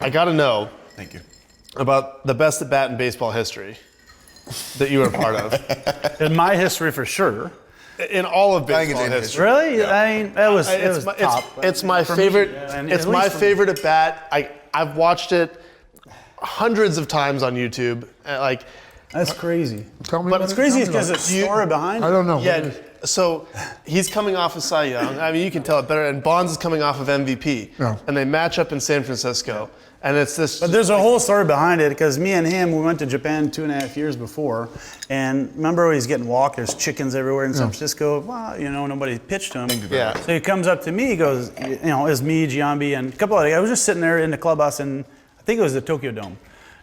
I got to know. Thank you. About the best at bat in baseball history that you were a part of. In my history, for sure. In all of baseball history. Really? Yeah. I mean, it's my favorite. It's my favorite at bat. I've watched it hundreds of times on YouTube. That's crazy. Tell me. But it's crazy because it's story behind it. I don't know. Yeah. So he's coming off of Cy Young. I mean, you can tell it better. And Bonds is coming off of MVP. Yeah. And they match up in San Francisco. And it's this. But there's a whole story behind it because me and him, we went to Japan 2.5 years before, and remember he's getting walked. There's chickens everywhere in San Francisco. Well, nobody pitched to him. Yeah. So he comes up to me. He goes, it's me, Giambi, and a couple of guys. I was just sitting there in the clubhouse, and I think it was the Tokyo Dome,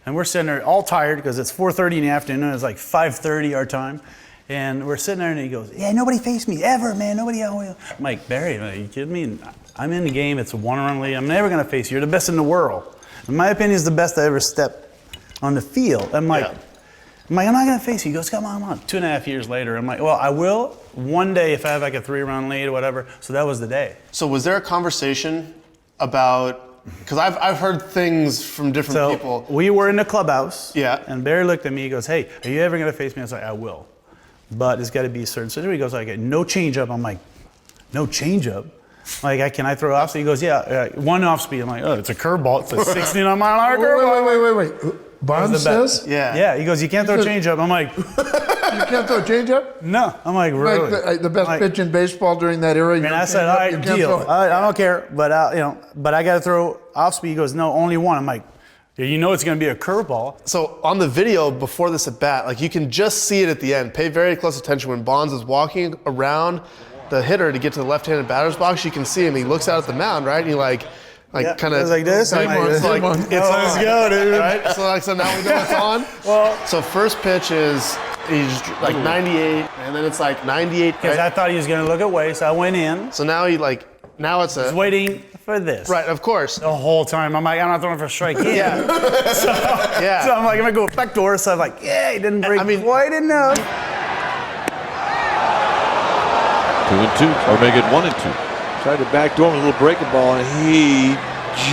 and we're sitting there all tired because it's 4:30 in the afternoon. It's like 5:30 our time. And we're sitting there, and he goes, yeah, nobody faced me ever, man. Nobody. I'm like, Barry, are you kidding me? I'm in the game. It's a one-run lead. I'm never going to face you. You're the best in the world. In my opinion, he's the best I ever stepped on the field. I'm like, I'm not going to face you. He goes, come on. 2.5 years later, I'm like, well, I will one day if I have like a 3-run lead or whatever. So that was the day. So was there a conversation about, because I've heard things from different people. We were in the clubhouse. Yeah. And Barry looked at me. He goes, hey, are you ever going to face me? I was like, I will. But it's got to be a certain situation. He goes, like, no changeup. I'm like, no changeup? Like, can I throw off speed? He goes, yeah, one off speed. I'm like, oh, it's a curveball. It's a 69-mile-an-hour curveball. Wait. Bonds says? Yeah. He goes, you can't throw changeup. I'm like, you can't throw changeup? No. I'm like, really? Like the best pitch in baseball during that era. And I said, all right, deal. I don't care, but but I got to throw off speed. He goes, no, only one. I'm like, it's going to be a curveball. So on the video before this at bat, like you can just see it at the end. Pay very close attention when Bonds is walking around the hitter to get to the left-handed batter's box. You can see him. He looks out at the mound, right? And he kind of like this. Let's go, dude. Right? So now we know it's on. So first pitch he's like 98, and then it's like 98. Because I thought he was going to look away, so I went in. So now it's He's waiting for this. Right, of course. The whole time. I'm like, I'm not throwing for a strike yet. Yeah. So I'm like, I'm going to go back door. So I'm like, yeah, he didn't break quite enough. 2-2, or make it 1-2. Tried to backdoor with a little breaking ball, and he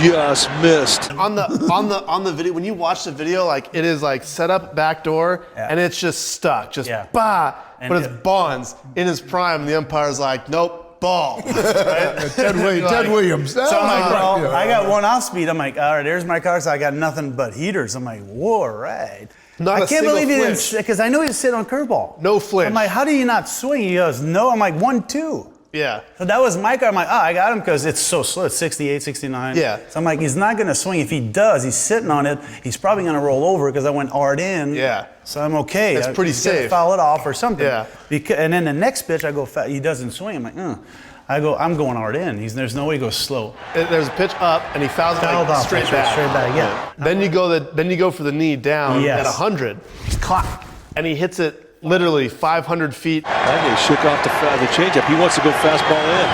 just missed. On the video, when you watch the video, like it is like set up backdoor, and it's just stuck, bah. But it's Bonds in his prime, and the umpire's like, nope, ball. Right? Ted Williams. So I'm like, well, I got one off speed. I'm like, all right, there's my car, so I got nothing but heaters. I'm like, whoa, right. I can't believe he didn't, because I knew he was sitting on curveball. No flinch. I'm like, how do you not swing? He goes, no. I'm like, 1-2. Yeah. So that was my car. I'm like, I got him because it's so slow. It's 68, 69. Yeah. So I'm like, he's not going to swing. If he does, he's sitting on it. He's probably going to roll over because I went hard in. Yeah. So I'm okay. That's pretty safe. Foul it off or something. Yeah. And then the next pitch, I go, he doesn't swing. I'm like, I'm going hard in. There's no way he goes slow. There's a pitch up, and he fouls it like straight back. Straight back, yeah. Then you go for the knee down at 100. Clock. And he hits it literally 500 feet. Gagne shook off the changeup. He wants to go fastball in.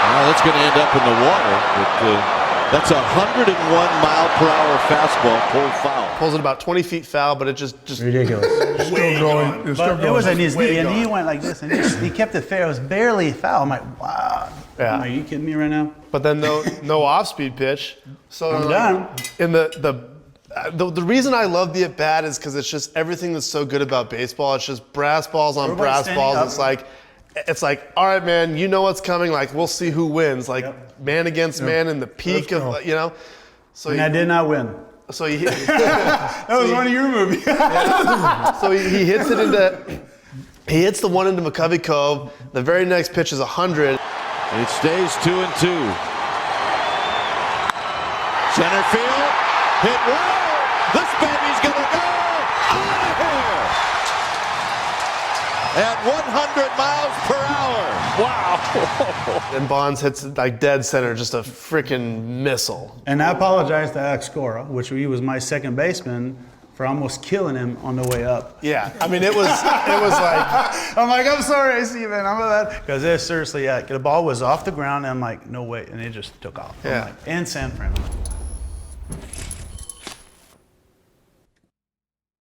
Now that's going to end up in the water. But, that's a 101-mile-per-hour fastball pulled foul. Pulls it about 20 feet foul, but it just ridiculous. Still going. It was in his knee, and he went like this, and he kept it fair. It was barely foul. I'm like, wow. Yeah. Are you kidding me right now? But then no off-speed pitch. So I'm done. In the reason I love the at-bat is because it's just everything that's so good about baseball. It's just brass balls on brass balls. It's like, all right, man, you know what's coming. Like, we'll see who wins. Like, man against man in the peak of, So I did not win. So he that was one of your movies. So he hits it he hits the one into McCovey Cove. The very next pitch is 100. It stays 2-2. Center field, hit well. This baby's gonna go out of here at 100 miles per hour. Wow. And Bonds hits like dead center, just a freaking missile. And I apologize to Alex Cora, which he was my second baseman, for almost killing him on the way up. Yeah, I mean, it was like... I'm like, I'm sorry, Steven, I'm bad. Because seriously, the ball was off the ground, and I'm like, no way, and it just took off. Yeah. I'm like, and San Fran.